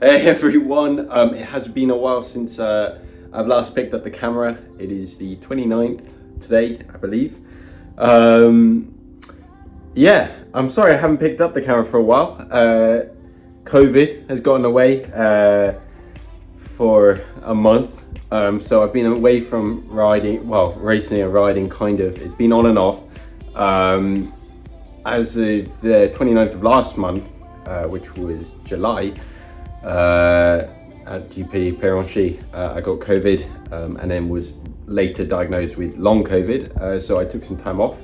Hey everyone, it has been a while since I've last picked up the camera. It is the 29th today, I believe. Yeah, I'm sorry I haven't picked up the camera for a while. COVID has gotten away for a month. So I've been away from riding, well, racing and riding kind of. It's been on and off. As of the 29th of last month, which was July, at GP Peronchy, I got COVID and then was later diagnosed with long COVID. So I took some time off,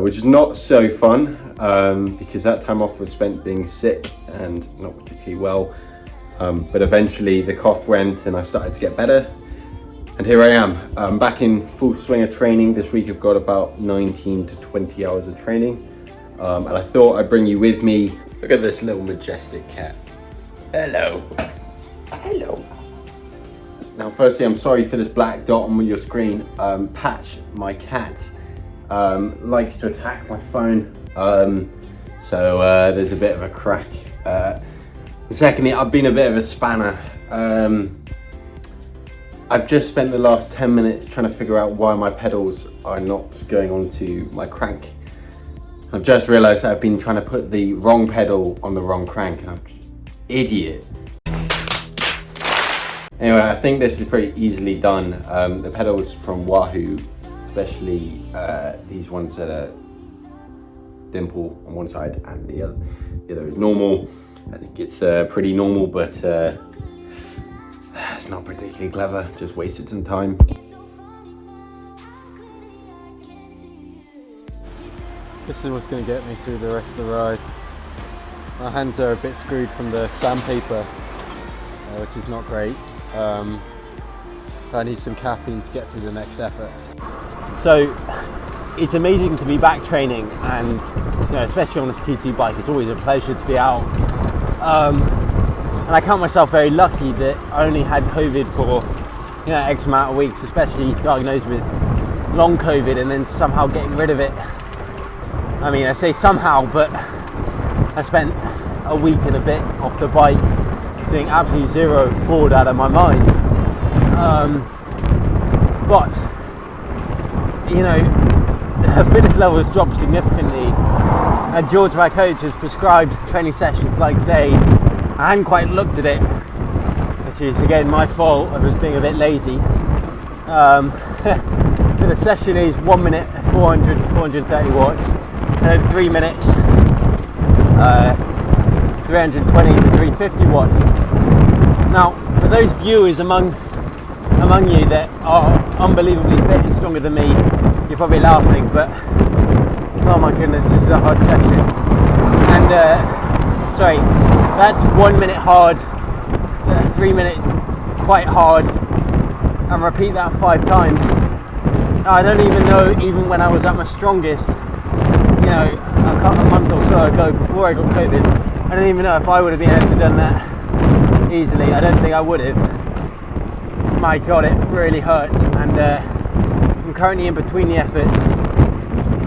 which is not so fun because that time off was spent being sick and not particularly well. But eventually the cough went and I started to get better. And here I am, I'm back in full swing of training. This week I've got about 19 to 20 hours of training. And I thought I'd bring you with me. Look at this little majestic cat. Hello. Hello. Now, firstly, I'm sorry for this black dot on your screen. Patch, my cat, likes to attack my phone. So there's a bit of a crack. Secondly, I've been a bit of a spanner. I've just spent the last 10 minutes trying to figure out why my pedals are not going onto my crank. I've just realized that I've been trying to put the wrong pedal on the wrong crank and I'm idiot. Anyway, I think this is pretty easily done. The pedals from Wahoo, especially these ones that are dimple on one side and the other is normal. I think it's pretty normal, but it's not particularly clever, just wasted some time. This is what's going to get me through the rest of the ride. My hands are a bit screwed from the sandpaper, which is not great. I need some caffeine to get through the next effort. So it's amazing to be back training, and especially on a TT bike, it's always a pleasure to be out. And I count myself very lucky that I only had COVID for X amount of weeks, especially diagnosed with long COVID, and then somehow getting rid of it. I mean, I say somehow, but I spent a week and a bit off the bike doing absolutely zero, bored out of my mind. But the fitness level has dropped significantly. And George, my coach, has prescribed training sessions like today. I hadn't quite looked at it, which is again my fault. I was being a bit lazy. So the session is 1 minute, 400 to 430 watts. And 3 minutes, 320 to 350 watts. Now, for those viewers among you that are unbelievably fit and stronger than me, you're probably laughing, but oh my goodness, this is a hard session. And sorry, that's 1 minute hard, 3 minutes quite hard, and repeat that 5 times. Now, I don't even know, even when I was at my strongest, a month or so ago before I got COVID, I don't even know if I would have been able to have done that easily. I don't think I would have. My God, it really hurts, and I'm currently in between the efforts.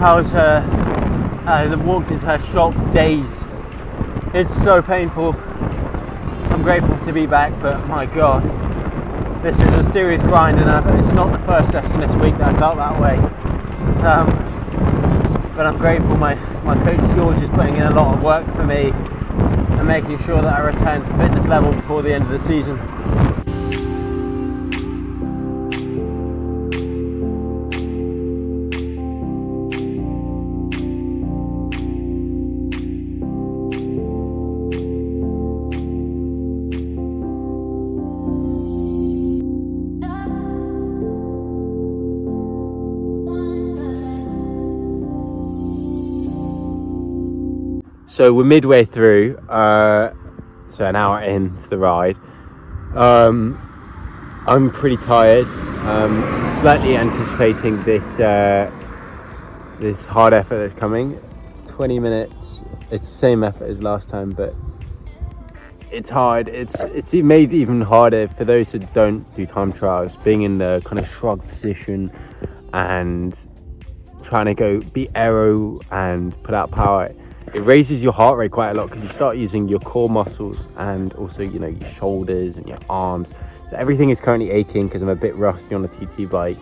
I walked into her shop days. It's so painful. I'm grateful to be back, but my God, this is a serious grind, and it's not the first session this week that I felt that way. But I'm grateful my coach George is putting in a lot of work for me and making sure that I return to fitness level before the end of the season. So we're midway through, so an hour into the ride. I'm pretty tired, slightly anticipating this hard effort that's coming. 20 minutes, it's the same effort as last time, but it's hard. It's made even harder for those that don't do time trials, being in the kind of shrug position and trying to go be aero and put out power. it raises your heart rate quite a lot because you start using your core muscles and also, you know, your shoulders and your arms. So everything is currently aching because I'm a bit rusty on a TT bike.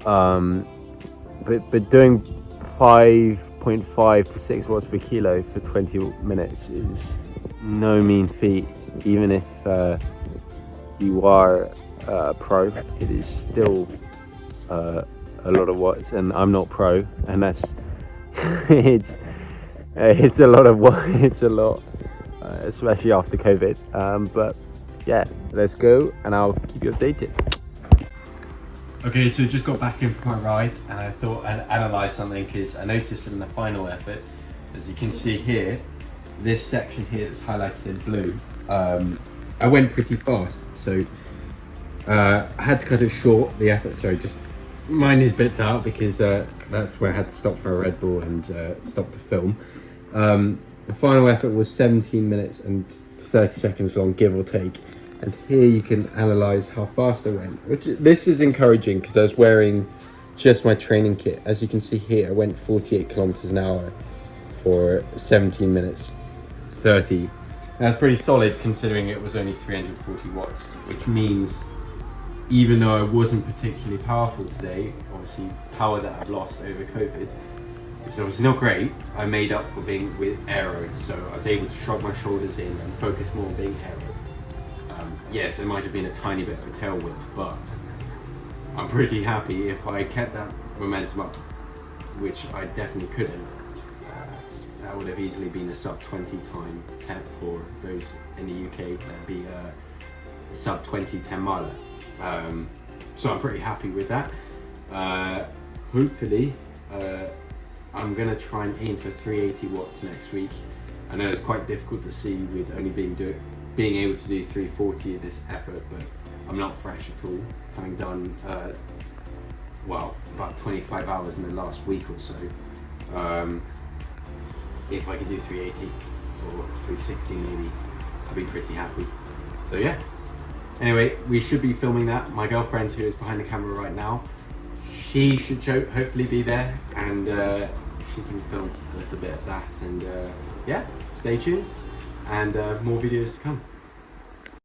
But doing 5.5 to 6 watts per kilo for 20 minutes is no mean feat. Even if you are a pro, it is still a lot of watts, and I'm not pro, and that's it's a lot of what it's a lot, especially after COVID. But yeah, let's go, and I'll keep you updated. Okay, so just got back in from my ride, and I thought I'd analyse something because I noticed that in the final effort, as you can see here, this section here that's highlighted in blue, I went pretty fast, so I had to cut it short, the effort, sorry, just mine these bits out because that's where I had to stop for a Red Bull and stop to film. The final effort was 17 minutes and 30 seconds long, give or take. And here you can analyse how fast I went, which this is encouraging because I was wearing just my training kit. As you can see here, I went 48 kilometers an hour for 17 minutes 30. That's pretty solid considering it was only 340 watts, which means even though I wasn't particularly powerful today, obviously power that I've lost over COVID, which is obviously not great, I made up for being with aero. So I was able to shrug my shoulders in and focus more on being aero. Yes, it might have been a tiny bit of a tailwind, but I'm pretty happy if I kept that momentum up, which I definitely could have. That would have easily been a sub 20 time 10 for those in the UK. That'd be a sub 20 10 miler. So I'm pretty happy with that. Hopefully, I'm gonna try and aim for 380 watts next week. I know it's quite difficult to see with only being able to do 340 in this effort, but I'm not fresh at all, having done about 25 hours in the last week or so. If I could do 380 or 360 maybe, I'd be pretty happy. So yeah, anyway, we should be filming that. My girlfriend, who is behind the camera right now, she should hopefully be there, and she can film a little bit of that, and yeah, stay tuned, and more videos to come.